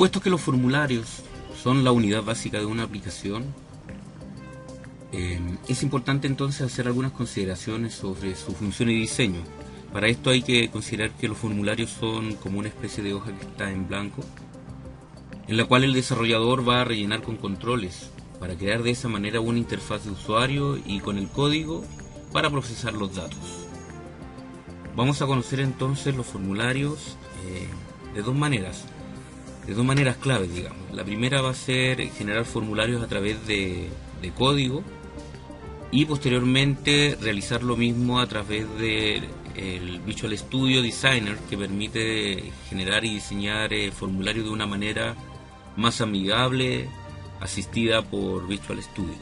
Puesto que los formularios son la unidad básica de una aplicación, es importante entonces hacer algunas consideraciones sobre su función y diseño. Para esto hay que considerar que los formularios son como una especie de hoja que está en blanco, en la cual el desarrollador va a rellenar con controles para crear de esa manera una interfaz de usuario y con el código para procesar los datos. Vamos a conocer entonces los formularios de dos maneras claves, digamos. La primera va a ser generar formularios a través de código y posteriormente realizar lo mismo a través del Visual Studio Designer, que permite generar y diseñar formularios de una manera más amigable, asistida por Visual Studio.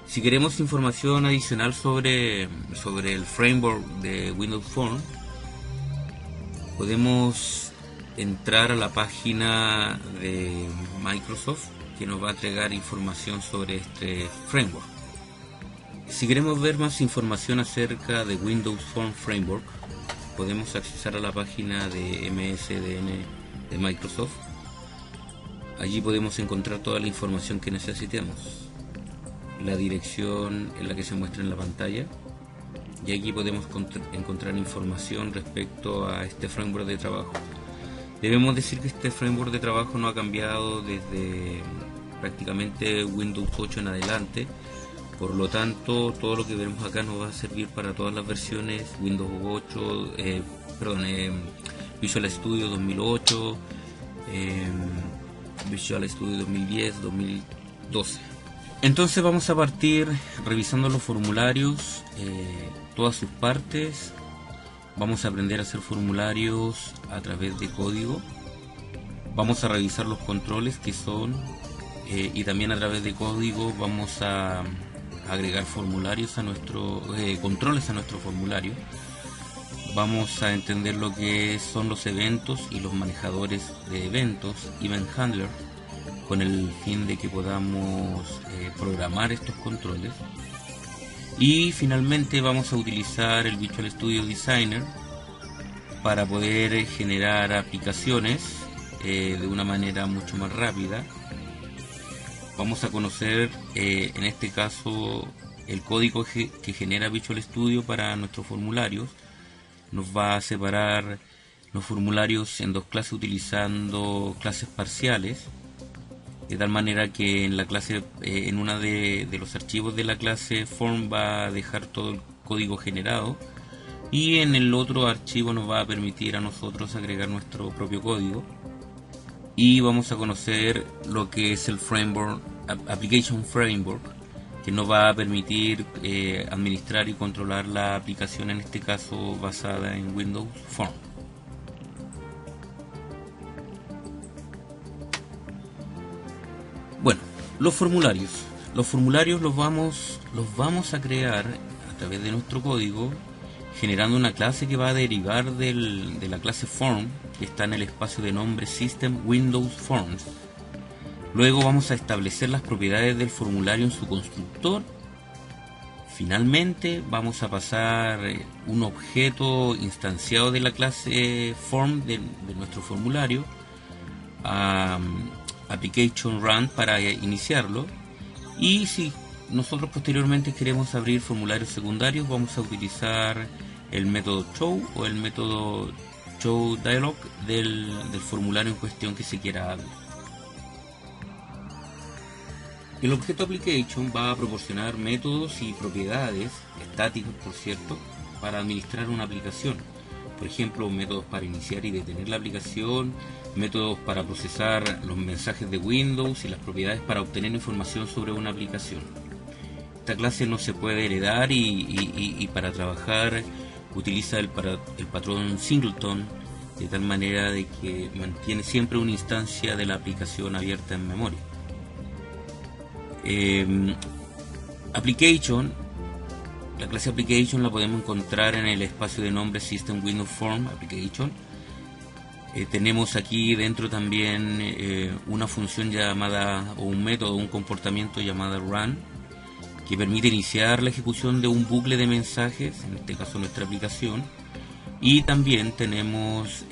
Si queremos información adicional sobre el framework de Windows Form, podemos entrar a la página de Microsoft, que nos va a entregar información sobre este framework. Si queremos ver más información acerca de Windows Form Framework, podemos acceder a la página de MSDN de Microsoft. Allí podemos encontrar toda la información que necesitemos. La dirección en la que se muestra en la pantalla, y aquí podemos encontrar información respecto a este framework de trabajo. Debemos decir que este framework de trabajo no ha cambiado desde prácticamente Windows 8 en adelante, por lo tanto todo lo que vemos acá nos va a servir para todas las versiones Windows 8, Visual Studio 2008, Visual Studio 2010, 2012. Entonces vamos a partir revisando los formularios, todas sus partes. Vamos a aprender a hacer formularios a través de código. Vamos a revisar los controles que son, y también a través de código vamos a agregar formularios a controles a nuestro formulario. Vamos a entender lo que son los eventos y los manejadores de eventos, Event Handler, con el fin de que podamos programar estos controles. Y finalmente vamos a utilizar el Visual Studio Designer para poder generar aplicaciones de una manera mucho más rápida. Vamos a conocer en este caso el código que genera Visual Studio para nuestros formularios. Nos va a separar los formularios en dos clases utilizando clases parciales, de tal manera que en la clase, en una de los archivos de la clase form va a dejar todo el código generado, y en el otro archivo nos va a permitir a nosotros agregar nuestro propio código. Y vamos a conocer lo que es el framework, Application Framework, que nos va a permitir administrar y controlar la aplicación, en este caso basada en Windows Form. Bueno, los formularios los vamos a crear a través de nuestro código, generando una clase que va a derivar de la clase Form, que está en el espacio de nombre System Windows Forms. Luego vamos a establecer las propiedades del formulario en su constructor. Finalmente vamos a pasar un objeto instanciado de la clase Form de nuestro formulario a Application Run para iniciarlo. Y si nosotros posteriormente queremos abrir formularios secundarios, vamos a utilizar el método show o el método show dialog del formulario en cuestión que se quiera abrir. El objeto application va a proporcionar métodos y propiedades estáticos, por cierto, para administrar una aplicación. Por ejemplo, métodos para iniciar y detener la aplicación, métodos para procesar los mensajes de Windows y las propiedades para obtener información sobre una aplicación. Esta clase no se puede heredar y para trabajar utiliza el patrón singleton, de tal manera de que mantiene siempre una instancia de la aplicación abierta en memoria. Application, la clase Application la podemos encontrar en el espacio de nombre System Windows Form Application. Tenemos aquí dentro también una función llamada, o un método, un comportamiento llamado run, que permite iniciar la ejecución de un bucle de mensajes, en este caso nuestra aplicación. Y también tenemos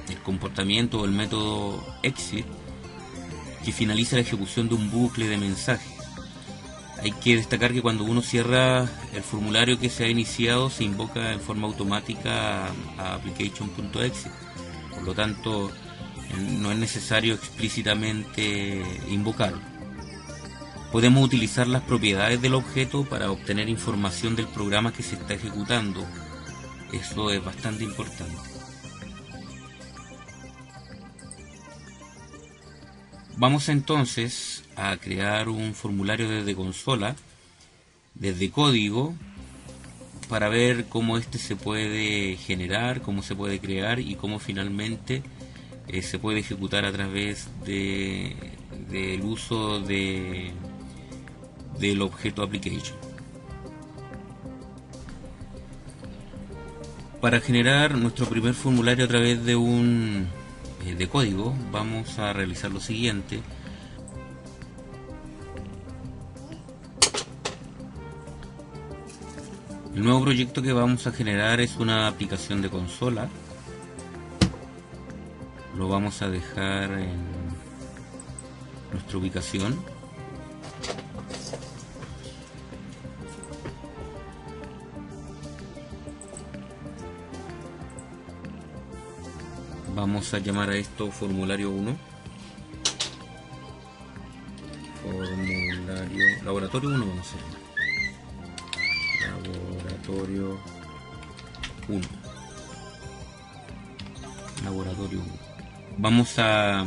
el comportamiento o el método exit, que finaliza la ejecución de un bucle de mensajes. Hay que destacar que cuando uno cierra el formulario que se ha iniciado, se invoca en forma automática a application.exit. Por lo tanto, no es necesario explícitamente invocarlo. Podemos utilizar las propiedades del objeto para obtener información del programa que se está ejecutando. Eso es bastante importante. Vamos entonces a crear un formulario desde consola, desde código, para ver cómo este se puede generar, cómo se puede crear y cómo finalmente se puede ejecutar a través del uso del objeto application. Para generar nuestro primer formulario a través de código, vamos a realizar lo siguiente. El nuevo proyecto que vamos a generar es una aplicación de consola. Lo vamos a dejar en nuestra ubicación. Vamos a llamar a esto formulario 1. Laboratorio 1 vamos a llamar. Laboratorio 1. Laboratorio 1. Vamos a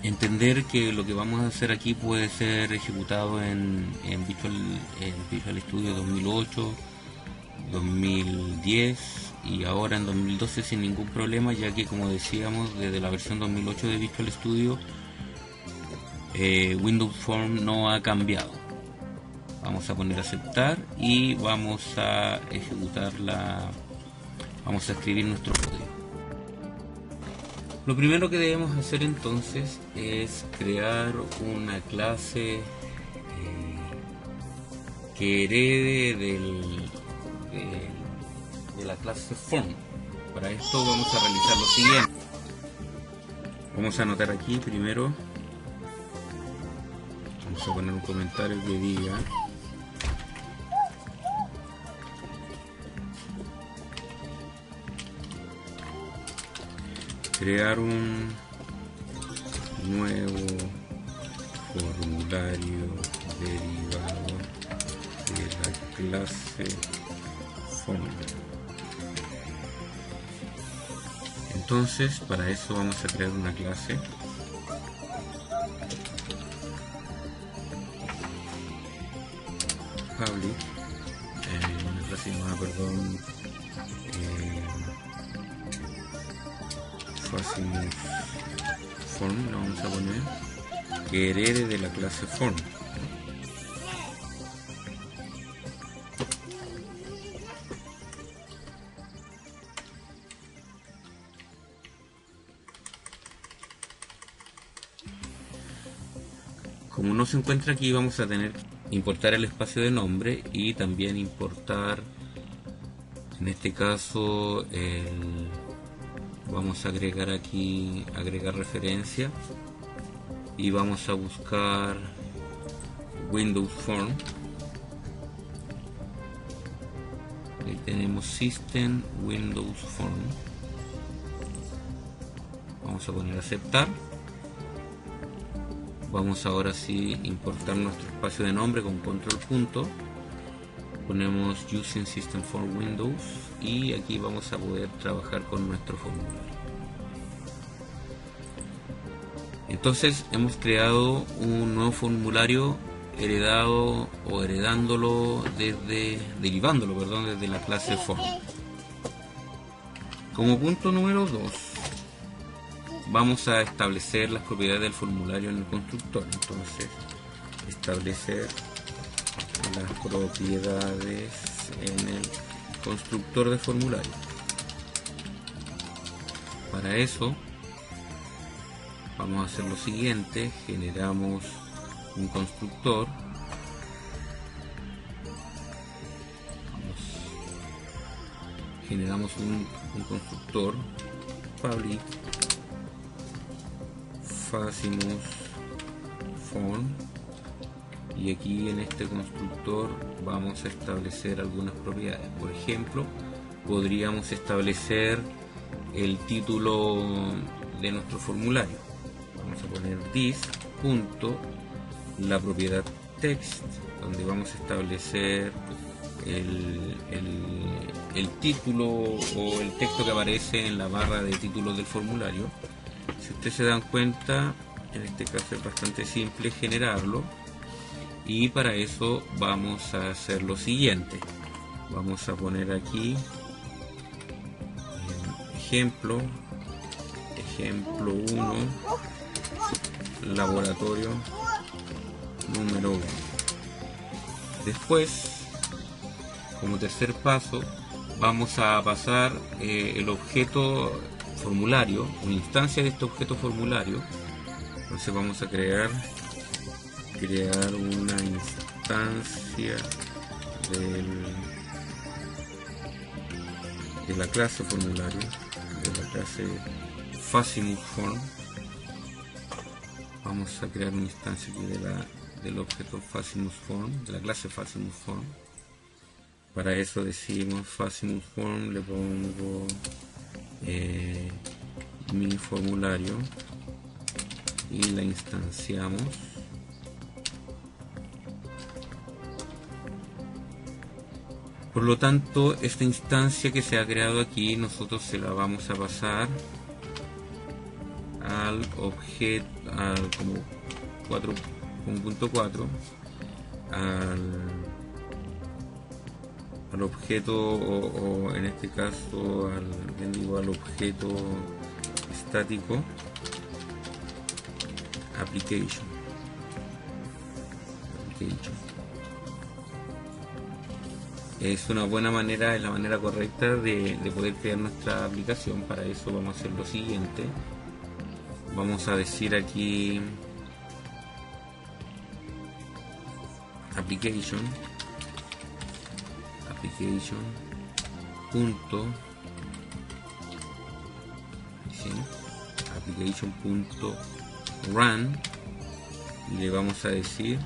entender que lo que vamos a hacer aquí puede ser ejecutado en Visual Studio 2008, 2010 y ahora en 2012 sin ningún problema, ya que, como decíamos, desde la versión 2008 de Visual Studio Windows Form no ha cambiado. Vamos a poner aceptar y vamos a vamos a escribir nuestro código. Lo primero que debemos hacer entonces es crear una clase que herede de la clase form. Para esto vamos a realizar lo siguiente. Vamos a anotar aquí primero, vamos a poner un comentario que diga crear un nuevo formulario derivado de la clase form. Entonces, para eso vamos a crear una clase public, una clase llamada, Facimos form, lo vamos a poner que herede de la clase form. Como no se encuentra aquí, vamos a tener que importar el espacio de nombre y también importar, en este caso, vamos a agregar aquí, agregar referencia, y vamos a buscar Windows Form. Ahí tenemos System Windows Form. Vamos a poner aceptar. Vamos ahora sí importar nuestro espacio de nombre con control punto. Ponemos Using System Form Windows y aquí vamos a poder trabajar con nuestro formulario. Entonces hemos creado un nuevo formulario derivándolo desde la clase form. Como punto número 2, vamos a establecer las propiedades del formulario en el constructor. Entonces, establecer las propiedades en el constructor de formulario. Para eso vamos a hacer lo siguiente: generamos un constructor, generamos un constructor public Facimus Form, y aquí en este constructor vamos a establecer algunas propiedades. Por ejemplo, podríamos establecer el título de nuestro formulario. Vamos a poner this punto la propiedad text, donde vamos a establecer el título o el texto que aparece en la barra de títulos del formulario. Si ustedes se dan cuenta, en este caso es bastante simple generarlo, y para eso vamos a hacer lo siguiente. Vamos a poner aquí ejemplo 1, laboratorio número 1. Después, como tercer paso, vamos a pasar el objeto formulario, una instancia de este objeto formulario. Entonces vamos a crear una instancia de la clase formulario, de la clase Facimus Form. Vamos a crear una instancia aquí del objeto Facimus Form, de la clase Facimus Form. Para eso decimos Facimus Form, le pongo mi formulario y la instanciamos. Por lo tanto, esta instancia que se ha creado aquí, nosotros se la vamos a pasar al objeto, como 4.4, al objeto, o en este caso al objeto estático application. Es una buena manera, es la manera correcta de poder crear nuestra aplicación. Para eso vamos a hacer lo siguiente. Vamos a decir aquí application punto, ¿sí? application.run, y le vamos a decir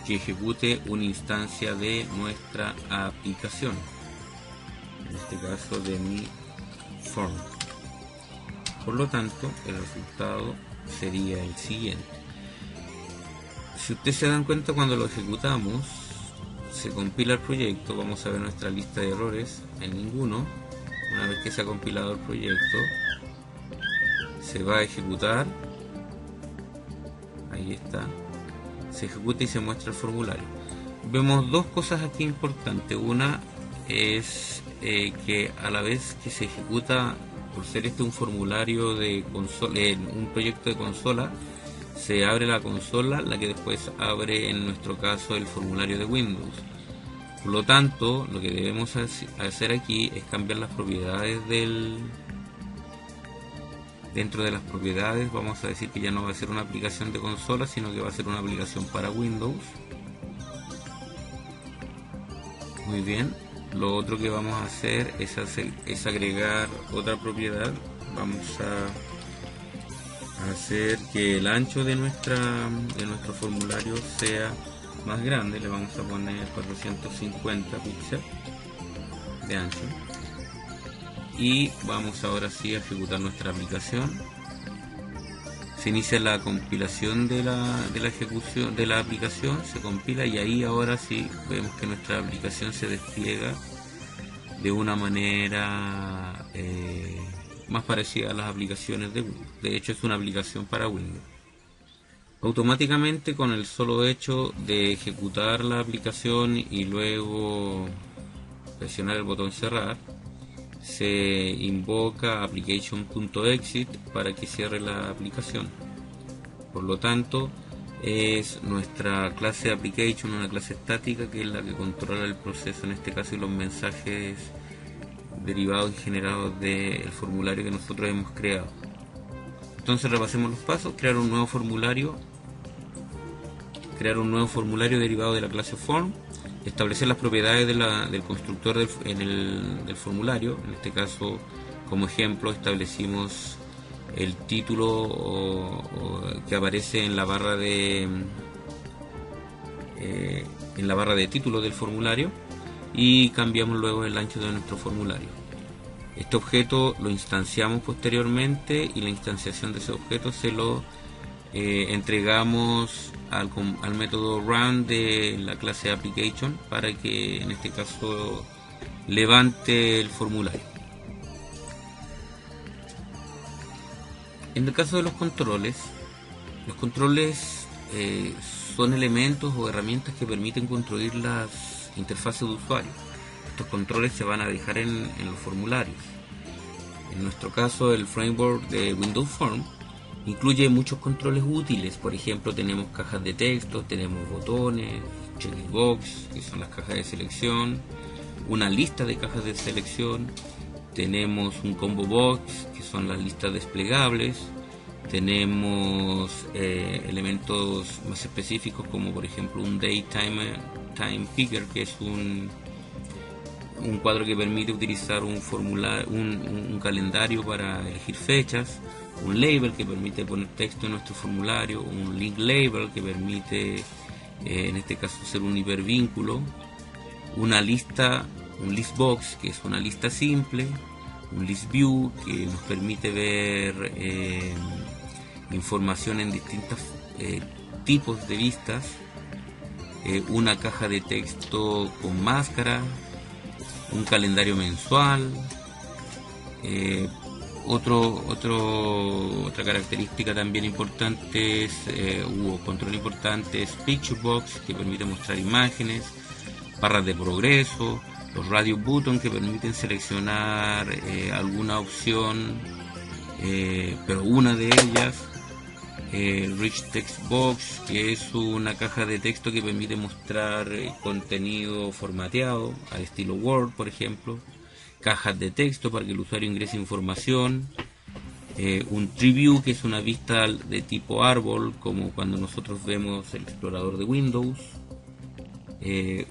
que ejecute una instancia de nuestra aplicación, en este caso de mi form. Por lo tanto, el resultado sería el siguiente. Si ustedes se dan cuenta, cuando lo ejecutamos, se compila el proyecto. Vamos a ver nuestra lista de errores, en ninguno. Una vez que se ha compilado el proyecto, se va a ejecutar. Ahí está. Se ejecuta y se muestra el formulario. Vemos dos cosas aquí importantes. Una es que a la vez que se ejecuta, por ser este un formulario de consola, un proyecto de consola, se abre la consola, la que después abre en nuestro caso el formulario de Windows. Por lo tanto, lo que debemos hacer aquí es cambiar las propiedades dentro de las propiedades. Vamos a decir que ya no va a ser una aplicación de consola, sino que va a ser una aplicación para Windows. Muy bien. Lo otro que vamos a hacer es agregar otra propiedad. Vamos a hacer que el ancho de nuestro formulario sea más grande. Le vamos a poner 450 píxeles de ancho. Y vamos ahora sí a ejecutar nuestra aplicación. Se inicia la compilación de la ejecución de la aplicación, se compila, y ahí ahora sí vemos que nuestra aplicación se despliega de una manera más parecida a las aplicaciones de Windows. De hecho, es una aplicación para Windows. Automáticamente, con el solo hecho de ejecutar la aplicación y luego presionar el botón cerrar, se invoca application.exit para que cierre la aplicación. Por lo tanto, es nuestra clase application, una clase estática, que es la que controla el proceso, en este caso, y los mensajes derivados y generados del formulario que nosotros hemos creado. Entonces, repasemos los pasos. Crear un nuevo formulario derivado de la clase form. Establecer las propiedades del constructor del formulario, en este caso Como ejemplo, establecimos el título que aparece en la barra de título del formulario, y cambiamos luego el ancho de nuestro formulario. Este objeto lo instanciamos posteriormente, y la instanciación de ese objeto se lo entregamos al método run de la clase application para que en este caso levante el formulario. En el caso de los controles son elementos o herramientas que permiten construir las interfaces de usuario. Estos controles se van a dejar en los formularios. En nuestro caso, el framework de Windows Form incluye muchos controles útiles. Por ejemplo, tenemos cajas de texto, tenemos botones, checkbox, que son las cajas de selección, una lista de cajas de selección, tenemos un combo box, que son las listas desplegables, tenemos elementos más específicos como por ejemplo un time picker, que es un cuadro que permite utilizar un calendario para elegir fechas, un label que permite poner texto en nuestro formulario, un link label que permite en este caso ser un hipervínculo, una lista, un list box que es una lista simple, un list view que nos permite ver información en distintos tipos de vistas, una caja de texto con máscara, un calendario mensual. Otra característica también importante es, control importante, es Picture Box, que permite mostrar imágenes, barras de progreso, los radio button que permiten seleccionar alguna opción, pero una de ellas, Rich Text Box, que es una caja de texto que permite mostrar contenido formateado al estilo Word, por ejemplo, cajas de texto para que el usuario ingrese información, un Tree View, que es una vista de tipo árbol, como cuando nosotros vemos el explorador de Windows,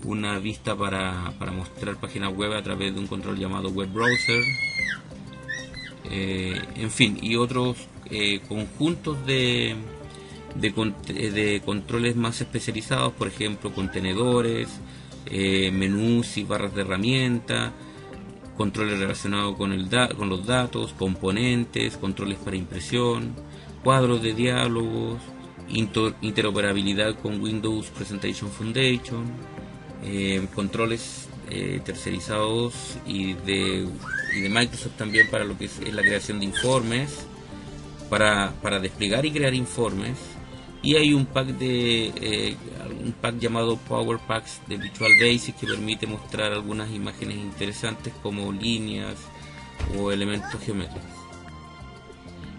una vista para mostrar páginas web a través de un control llamado Web Browser, en fin, y otros conjuntos de controles más especializados, por ejemplo contenedores, menús y barras de herramienta, controles relacionados con los datos, componentes, controles para impresión, cuadros de diálogos, interoperabilidad con Windows Presentation Foundation, controles tercerizados y de Microsoft también para lo que es la creación de informes, para desplegar y crear informes. Y hay un pack llamado Power Packs de Visual Basic que permite mostrar algunas imágenes interesantes como líneas o elementos geométricos.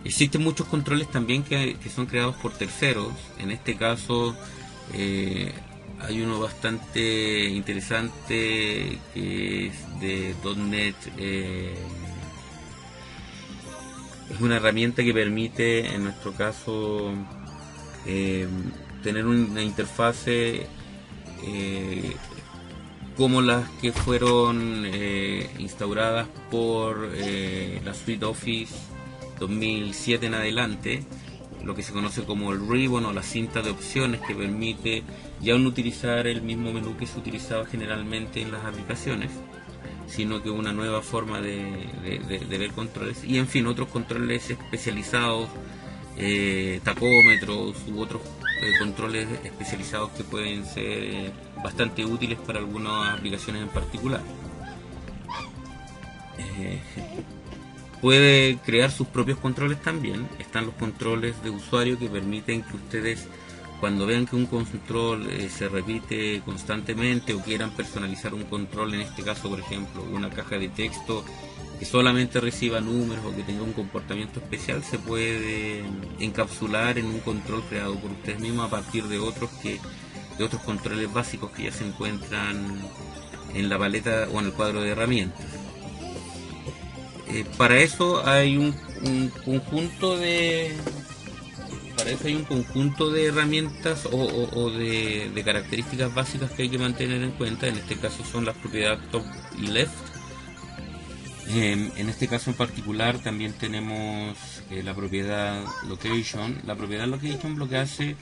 Existen muchos controles también que son creados por terceros. En este caso hay uno bastante interesante que es de .NET. Es una herramienta que permite, en nuestro caso, tener una interfase como las que fueron instauradas por la Suite Office 2007 en adelante, lo que se conoce como el ribbon o la cinta de opciones, que permite ya no utilizar el mismo menú que se utilizaba generalmente en las aplicaciones, sino que una nueva forma de ver controles. Y en fin, otros controles especializados, tacómetros u otros controles especializados que pueden ser bastante útiles para algunas aplicaciones en particular. Puede crear sus propios controles también. Están los controles de usuario que permiten que ustedes, cuando vean que un control se repite constantemente o quieran personalizar un control, en este caso por ejemplo una caja de texto que solamente reciba números o que tenga un comportamiento especial, se puede encapsular en un control creado por ustedes mismos a partir de otros controles básicos que ya se encuentran en la paleta o en el cuadro de herramientas. Para eso hay un conjunto de herramientas o de características básicas que hay que mantener en cuenta. En este caso son las propiedades top y left, En este caso en particular también tenemos la propiedad location. La propiedad location lo que hace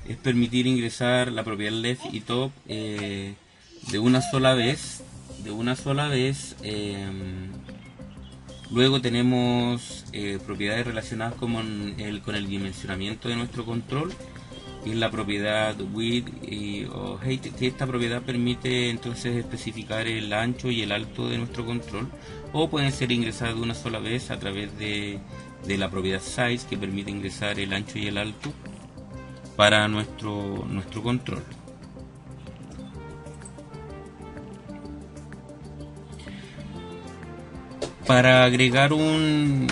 es permitir ingresar la propiedad left y top de una sola vez. Luego tenemos propiedades relacionadas con el dimensionamiento de nuestro control, y la propiedad width o height, que esta propiedad permite entonces especificar el ancho y el alto de nuestro control, o pueden ser ingresadas de una sola vez a través de la propiedad size, que permite ingresar el ancho y el alto para nuestro control. Para agregar un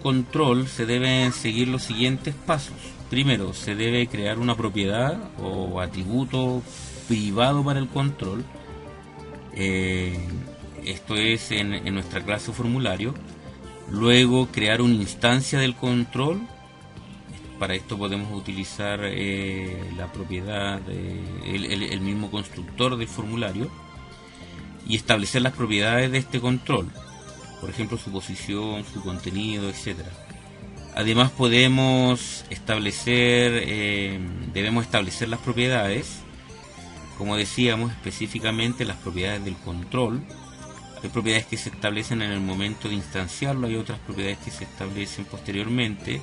control se deben seguir los siguientes pasos. Primero, se debe crear una propiedad o atributo privado para el control. Esto es en nuestra clase formulario. Luego, crear una instancia del control. Para esto podemos utilizar la propiedad, el mismo constructor del formulario, y establecer las propiedades de este control. Por ejemplo, su posición, su contenido, etc. Además debemos establecer las propiedades, como decíamos, específicamente las propiedades del control. Hay propiedades que se establecen en el momento de instanciarlo, hay otras propiedades que se establecen posteriormente,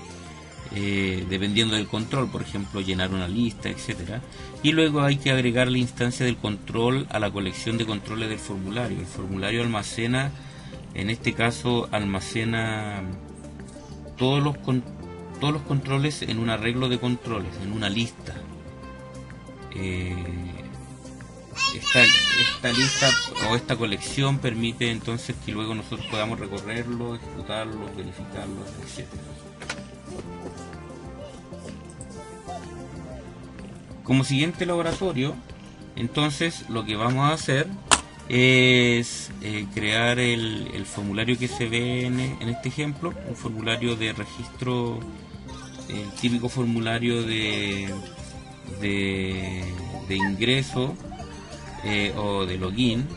dependiendo del control, por ejemplo, llenar una lista, etc. Y luego hay que agregar la instancia del control a la colección de controles del formulario. El formulario almacena, en este caso, todos los controles en un arreglo de controles, en una lista. Esta lista o esta colección permite entonces que luego nosotros podamos recorrerlo, ejecutarlo, verificarlo, etc. Como siguiente laboratorio, entonces lo que vamos a hacer es crear el formulario que se ve en este ejemplo, un formulario de registro, el típico formulario de ingreso o de login,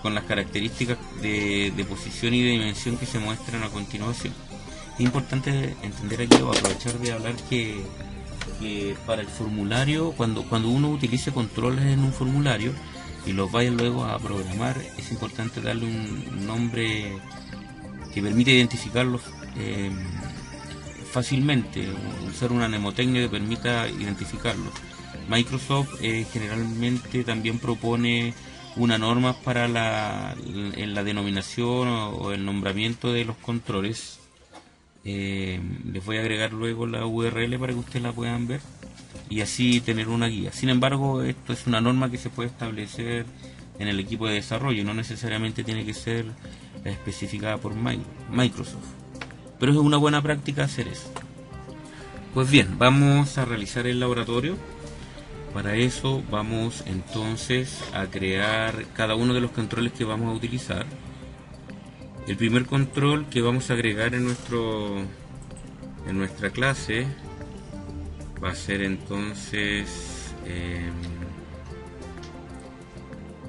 con las características de posición y de dimensión que se muestran a continuación. Es importante entender aquí, o aprovechar de hablar, que para el formulario, cuando uno utilice controles en un formulario y los vaya luego a programar, es importante darle un nombre que permite identificarlos fácilmente, usar una mnemotecnia que permita identificarlos. Microsoft generalmente también propone una norma para en la denominación o el nombramiento de los controles. Les voy a agregar luego la URL para que ustedes la puedan ver y así tener una guía. Sin embargo, esto es una norma que se puede establecer en el equipo de desarrollo, no necesariamente tiene que ser especificada por Microsoft, pero es una buena práctica hacer eso. Pues bien, vamos a realizar el laboratorio. Para eso vamos entonces a crear cada uno de los controles que vamos a utilizar. El primer control que vamos a agregar en nuestra clase va a ser entonces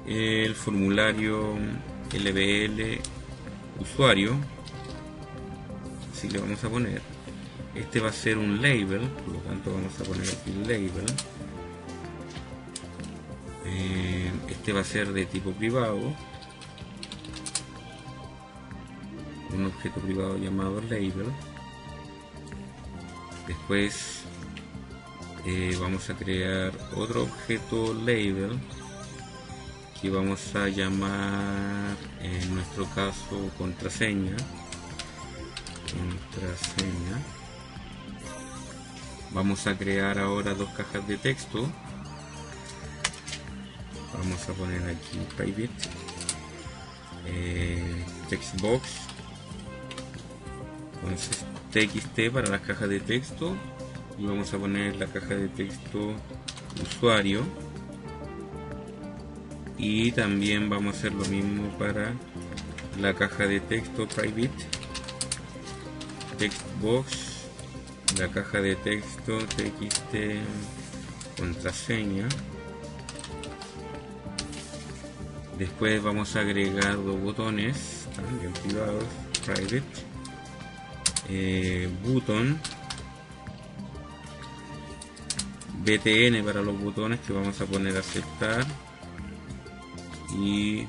el formulario LBL usuario, así le vamos a poner. Este va a ser un label, por lo tanto vamos a poner aquí label. Este va a ser de tipo privado, un objeto privado llamado label. Después vamos a crear otro objeto label que vamos a llamar, en nuestro caso, contraseña. Vamos a crear ahora dos cajas de texto. Vamos a poner aquí private textbox, entonces txt para las cajas de texto, y vamos a poner la caja de texto usuario, y también vamos a hacer lo mismo para la caja de texto private textbox, la caja de texto txt contraseña. Después vamos a agregar dos botones bien privados, private, button, btn para los botones que vamos a poner a aceptar, y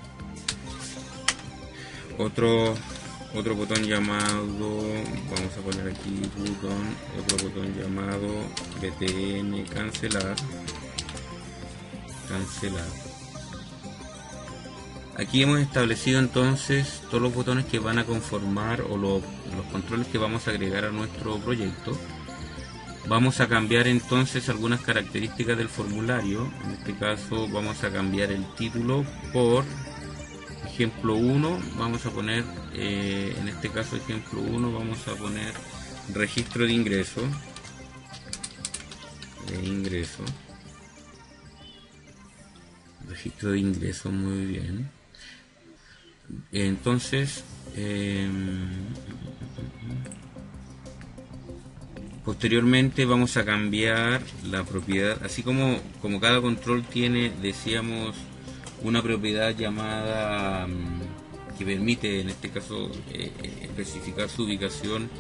otro botón llamado, vamos a poner aquí button, otro botón llamado btn cancelar. Aquí hemos establecido entonces todos los botones que van a conformar o los controles que vamos a agregar a nuestro proyecto. Vamos a cambiar entonces algunas características del formulario. En este caso vamos a cambiar el título por ejemplo 1. Vamos a poner, en este caso ejemplo 1, vamos a poner registro de ingreso. Registro de ingreso, muy bien. Entonces, posteriormente vamos a cambiar la propiedad, así como cada control tiene, decíamos, una propiedad llamada que permite, en este caso, especificar su ubicación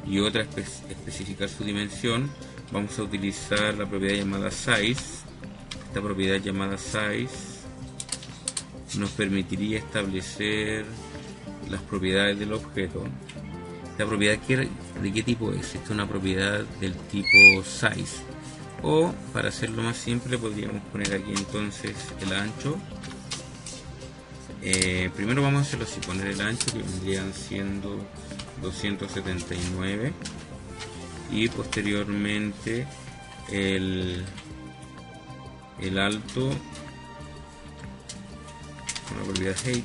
y otra especificar su dimensión. Vamos a utilizar la propiedad llamada size. Esta propiedad llamada size nos permitiría establecer las propiedades del objeto. La propiedad, ¿de qué tipo es? Esta es una propiedad del tipo size, o para hacerlo más simple podríamos poner aquí entonces el ancho. Primero vamos a hacerlo así, poner el ancho, que vendrían siendo 279, y posteriormente el alto, con la propiedad height,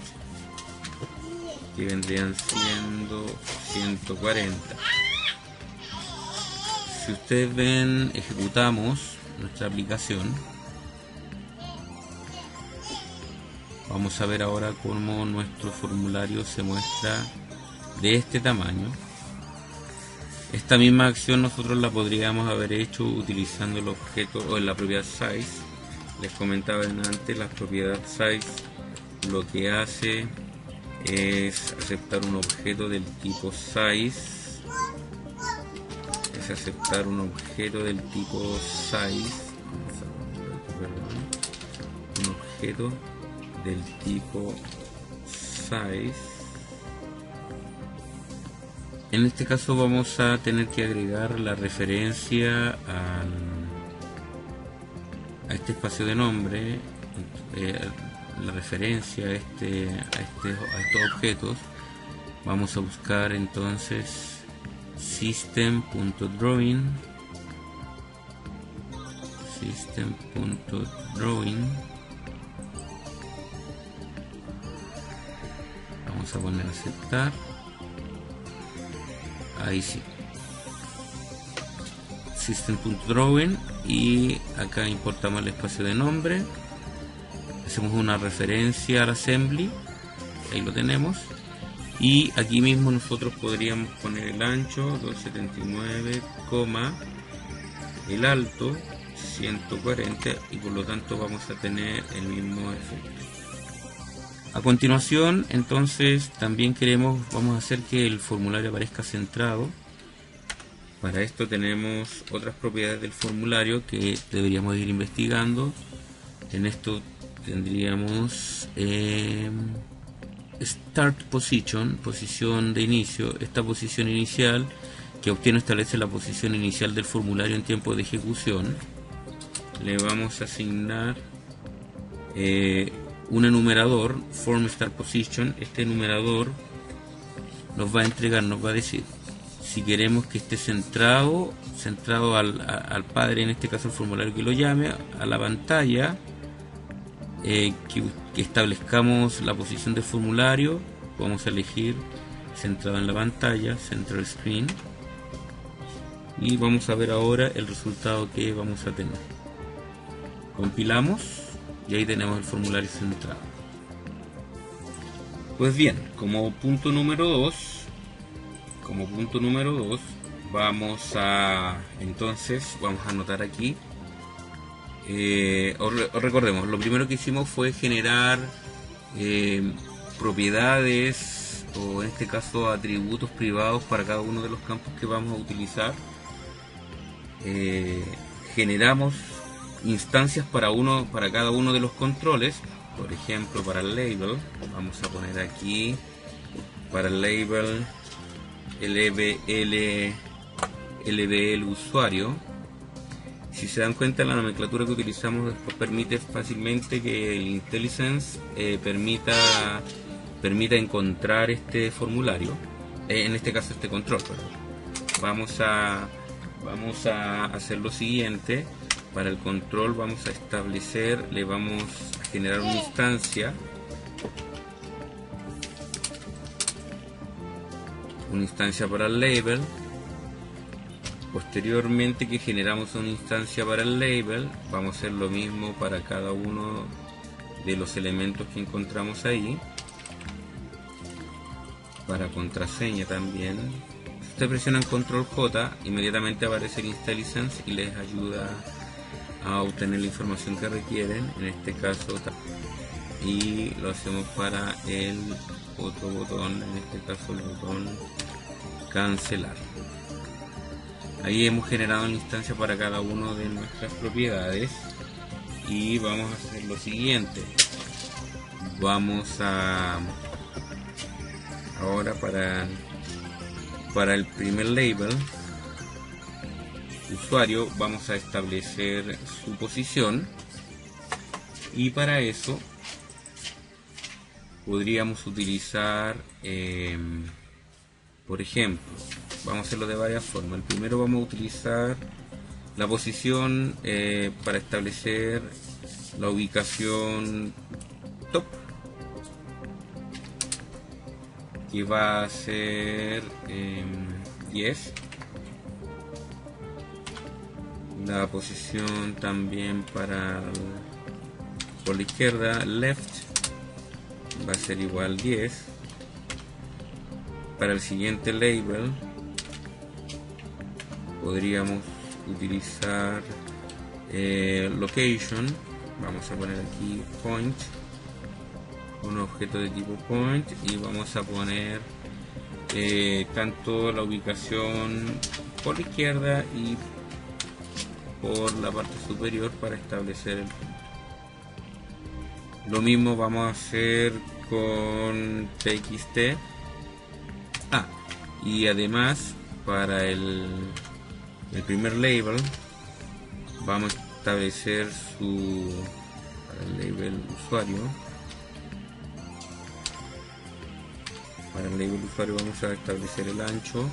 que vendrían siendo 140. Si ustedes ven, ejecutamos nuestra aplicación. Vamos a ver ahora cómo nuestro formulario se muestra de este tamaño. Esta misma acción nosotros la podríamos haber hecho utilizando el objeto o en la propiedad size. Les comentaba antes, la propiedad size lo que hace es aceptar un objeto del tipo size. Un objeto del tipo size. En este caso vamos a tener que agregar la referencia a este espacio de nombre, la referencia a estos objetos. Vamos a buscar entonces system.drawing. Vamos a poner aceptar. Ahí sí, system.drawing, y acá importamos el espacio de nombre, hacemos una referencia al assembly, ahí lo tenemos, y aquí mismo nosotros podríamos poner el ancho 279, el alto 140, y por lo tanto vamos a tener el mismo efecto. A continuación, entonces, también vamos a hacer que el formulario aparezca centrado. Para esto tenemos otras propiedades del formulario que deberíamos ir investigando. En esto tendríamos Start Position, posición de inicio. Esta posición inicial que obtiene establece la posición inicial del formulario en tiempo de ejecución. Le vamos a asignar un enumerador, Form Start Position. Este enumerador nos va a entregar, nos va a decir si queremos que esté centrado al padre, en este caso el formulario que lo llame, a la pantalla, que establezcamos la posición del formulario. Vamos a elegir centrado en la pantalla, Central Screen, y vamos a ver ahora el resultado que vamos a tener. Compilamos y ahí tenemos el formulario centrado. Pues bien, como punto número 2 vamos a anotar aquí, recordemos, lo primero que hicimos fue generar propiedades o en este caso atributos privados para cada uno de los campos que vamos a utilizar. Generamos instancias para cada uno de los controles. Por ejemplo, para el label vamos a poner aquí para el label LBL usuario. Si se dan cuenta, la nomenclatura que utilizamos después permite fácilmente que el IntelliSense permita encontrar este formulario, en este caso este control. Vamos a hacer lo siguiente. Para el control vamos a establecer, le vamos a generar una instancia, para el label. Posteriormente que generamos una instancia para el label, vamos a hacer lo mismo para cada uno de los elementos que encontramos ahí. Para contraseña también. Si ustedes presionan control J, inmediatamente aparece el IntelliSense y les ayuda a obtener la información que requieren, en este caso, y lo hacemos para el otro botón, en este caso el botón cancelar. Ahí hemos generado una instancia para cada uno de nuestras propiedades y vamos a hacer lo siguiente. Vamos a ahora para el primer label usuario vamos a establecer su posición, y para eso podríamos utilizar por ejemplo, vamos a hacerlo de varias formas. El primero vamos a utilizar la posición para establecer la ubicación top, que va a ser 10. La posición también por la izquierda, left, va a ser igual 10. Para el siguiente label podríamos utilizar location. Vamos a poner aquí point, un objeto de tipo point, y vamos a poner tanto la ubicación por la izquierda y por la parte superior para establecer el punto. Lo mismo vamos a hacer con txt. Y además para el primer label vamos a establecer para el label usuario. Para el label usuario vamos a establecer el ancho.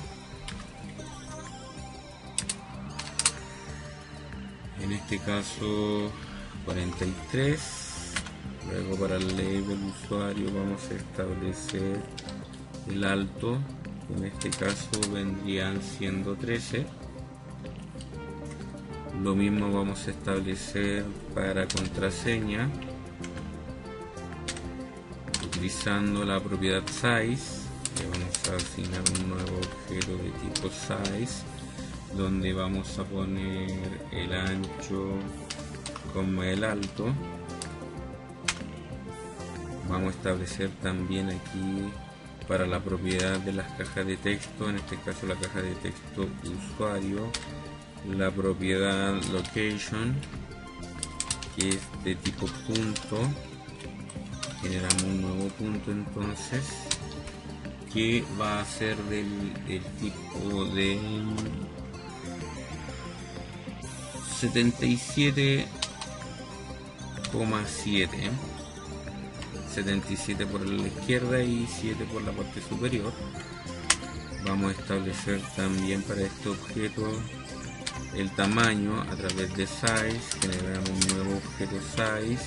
En este caso 43. Luego para el label usuario vamos a establecer el alto. En este caso vendrían siendo 13. Lo mismo vamos a establecer para contraseña, utilizando la propiedad size. Le vamos a asignar un nuevo objeto de tipo size, donde vamos a poner el ancho como el alto. Vamos a establecer también aquí para la propiedad de las cajas de texto, en este caso la caja de texto usuario, la propiedad location, que es de tipo punto. Generamos un nuevo punto entonces, que va a ser del tipo de 77,7. 77 por la izquierda y 7 por la parte superior. Vamos a establecer también para este objeto el tamaño a través de size. Generamos un nuevo objeto size.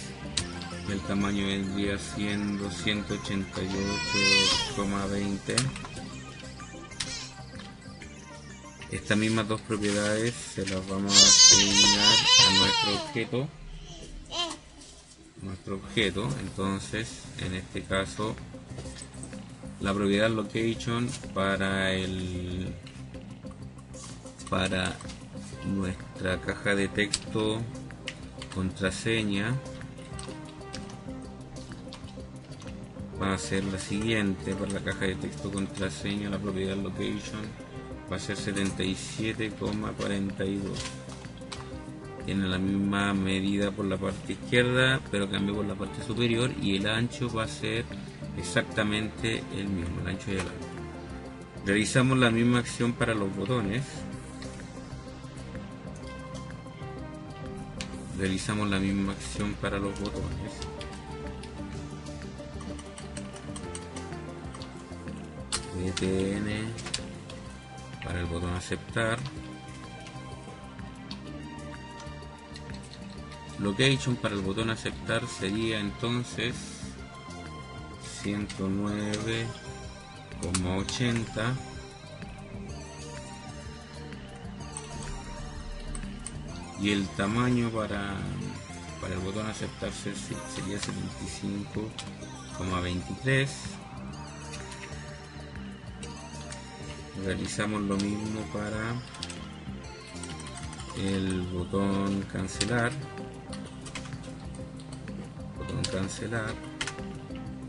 El tamaño vendría siendo 188,20. Estas mismas dos propiedades se las vamos a asignar a nuestro objeto. Entonces, en este caso, la propiedad location para nuestra caja de texto contraseña va a ser la siguiente. Para la caja de texto contraseña, la propiedad location va a ser 77,42. Tiene la misma medida por la parte izquierda, pero cambia por la parte superior, y el ancho va a ser exactamente el mismo, el ancho y el alto. Realizamos la misma acción para los botones. Realizamos la misma acción para los botones. VTN para el botón aceptar. Location para el botón aceptar sería entonces 109,80. Y el tamaño para el botón aceptar sería 75,23. Realizamos lo mismo para el botón cancelar.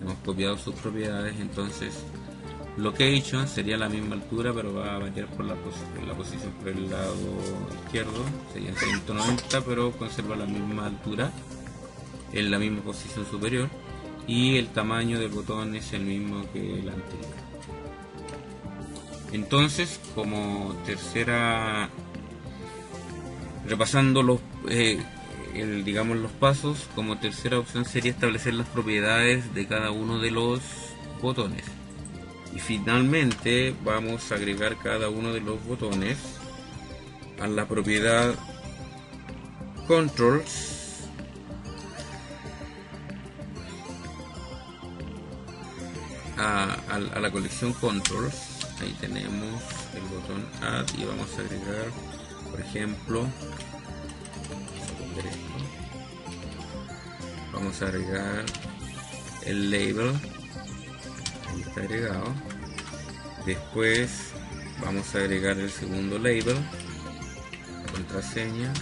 Hemos copiado sus propiedades, entonces location sería la misma altura, pero va a variar por la posición por el lado izquierdo, serían 190, pero conserva la misma altura en la misma posición superior, y el tamaño del botón es el mismo que el anterior. Entonces, como tercera, repasando los los pasos, como tercera opción sería establecer las propiedades de cada uno de los botones. Y finalmente vamos a agregar cada uno de los botones a la propiedad controls, a la colección controls. Ahí tenemos el botón add y vamos a agregar, por ejemplo, vamos a agregar el label. Ahí está agregado. Después vamos a agregar el segundo label, contraseña.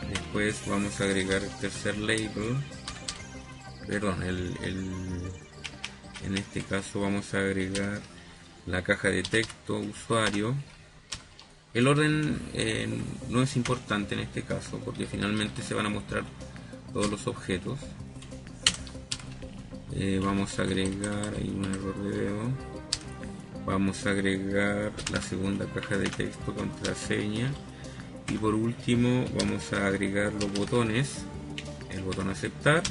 Después vamos a agregar el tercer label, perdón, en este caso vamos a agregar la caja de texto usuario. El orden no es importante en este caso, porque finalmente se van a mostrar todos los objetos. Vamos a agregar, hay un error de dedo, vamos a agregar la segunda caja de texto, contraseña, y por último vamos a agregar los botones, el botón aceptar,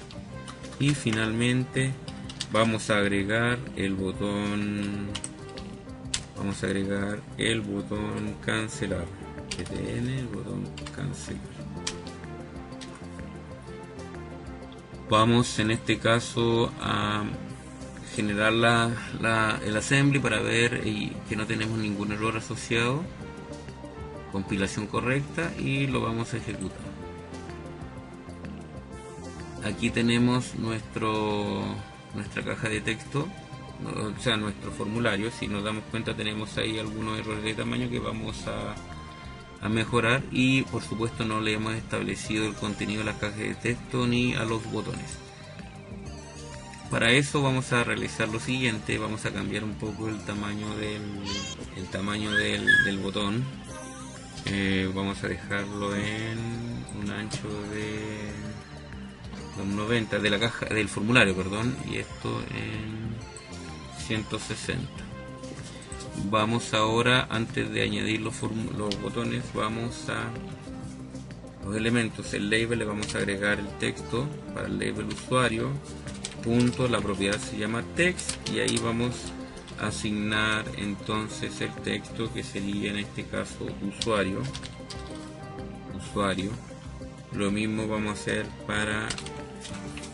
y finalmente vamos a agregar el botón cancelar, el botón cancelar. Vamos en este caso a generar el assembly para ver que no tenemos ningún error asociado, compilación correcta, y lo vamos a ejecutar. Aquí tenemos nuestra caja de texto, o sea, nuestro formulario. Si nos damos cuenta, tenemos ahí algunos errores de tamaño que vamos a mejorar, y por supuesto no le hemos establecido el contenido de la caja de texto ni a los botones. Para eso vamos a realizar lo siguiente: vamos a cambiar un poco el tamaño del botón. Vamos a dejarlo en un ancho de 90 de la caja del formulario, perdón, y esto en 160. Vamos ahora, antes de añadir los botones, vamos a los elementos. El label, le vamos a agregar el texto para el label usuario, punto, la propiedad se llama text, y ahí vamos a asignar entonces el texto, que sería en este caso usuario. Lo mismo vamos a hacer para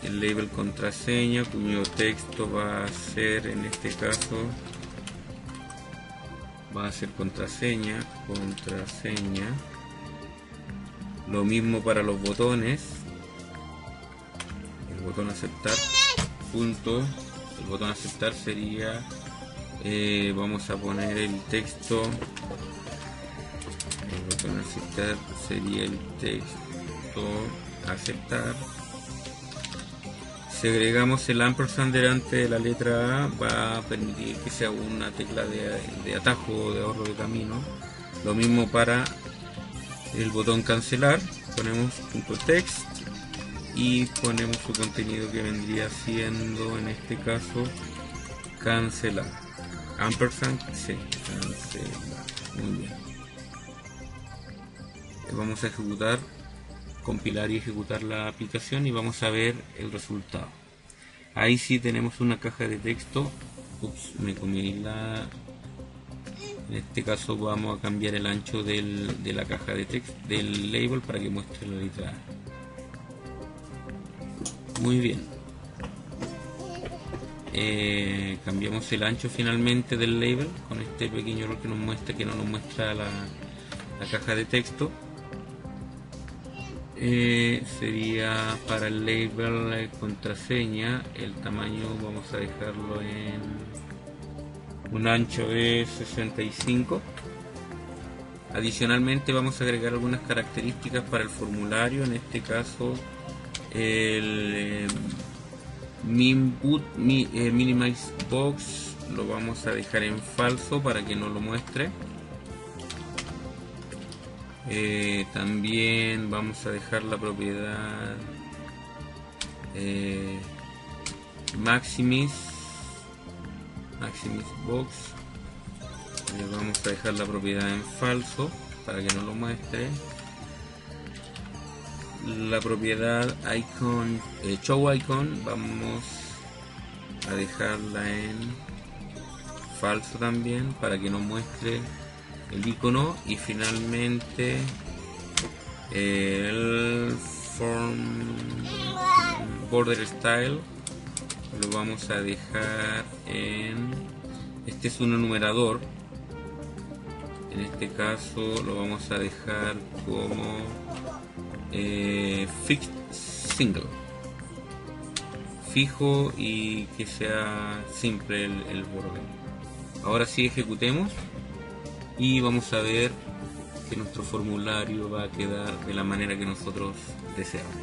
el label contraseña, cuyo texto va a ser, en este caso va a ser contraseña. Lo mismo para los botones, el botón aceptar, punto, el botón aceptar sería, vamos a poner el texto, el botón aceptar sería el texto aceptar, Si agregamos el ampersand delante de la letra A, va a permitir que sea una tecla de atajo o de ahorro de camino. Lo mismo para el botón cancelar, ponemos .text y ponemos su contenido, que vendría siendo en este caso cancelar. Ampersand, sí, cancelar. Muy bien. Vamos a ejecutar, compilar y ejecutar la aplicación y vamos a ver el resultado. Ahí sí tenemos una caja de texto. Ups, me comí la... En este caso vamos a cambiar el ancho de la caja de texto del label para que muestre la letra A. Muy bien. Cambiamos el ancho finalmente del label con este pequeño error que nos muestra, que no nos muestra la caja de texto. Sería para el label contraseña, el tamaño vamos a dejarlo en un ancho de 65. Adicionalmente vamos a agregar algunas características para el formulario, en este caso el minimize box lo vamos a dejar en falso para que no lo muestre. También vamos a dejar la propiedad maximis box, vamos a dejar la propiedad en falso para que no lo muestre. La propiedad icon, show icon, vamos a dejarla en falso también para que no muestre el icono. Y finalmente el form border style lo vamos a dejar en, este es un enumerador, en este caso lo vamos a dejar como fixed single, fijo, y que sea simple el borde. Ahora sí ejecutemos y vamos a ver que nuestro formulario va a quedar de la manera que nosotros deseamos.